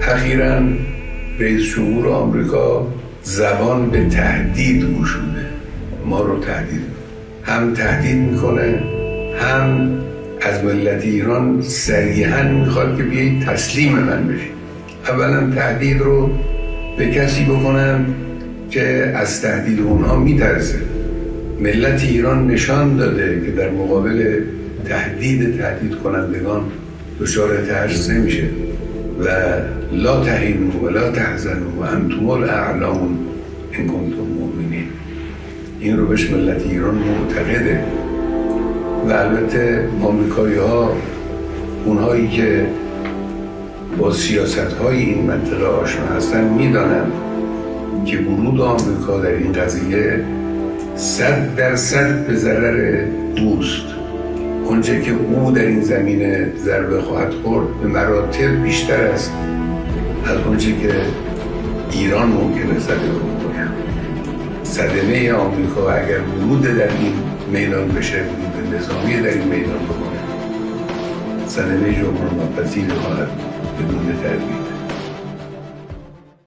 اخیراً رئیس جمهور آمریکا زبان به تهدید گشوده، ما رو هم تهدید میکنه، هم از ملت ایران صریحاً میخواد که بیایید تسلیم من بشید. اولا تهدید رو به کسی بکنن که از تهدید اونها میترسه. ملت ایران نشان داده که در مقابل تهدید کنندگان دچار ترس نمیشه و لا تهینوا و لا تحزنوا و انتم الاعلون ان کنتم مؤمنین. این رو بهش ملت ایران معتقده و البته آمریکایی ها، اونهایی که با سیاست های این منطقه آشنا هستن، میدانند که ورود آمریکا در این قضیه 100% به ضرر اوست. اونچه که او در این زمینه ضربه خواهد خورد به مراتب بیشتر است از اونچه که ایران ممکنه صدمه بکنه. صدمه آمریکا اگر ورود در این میدان بشه، ورود نظامی در این میدان بکنه، صدمه جبران ناپذیر خواهد بدون تردید.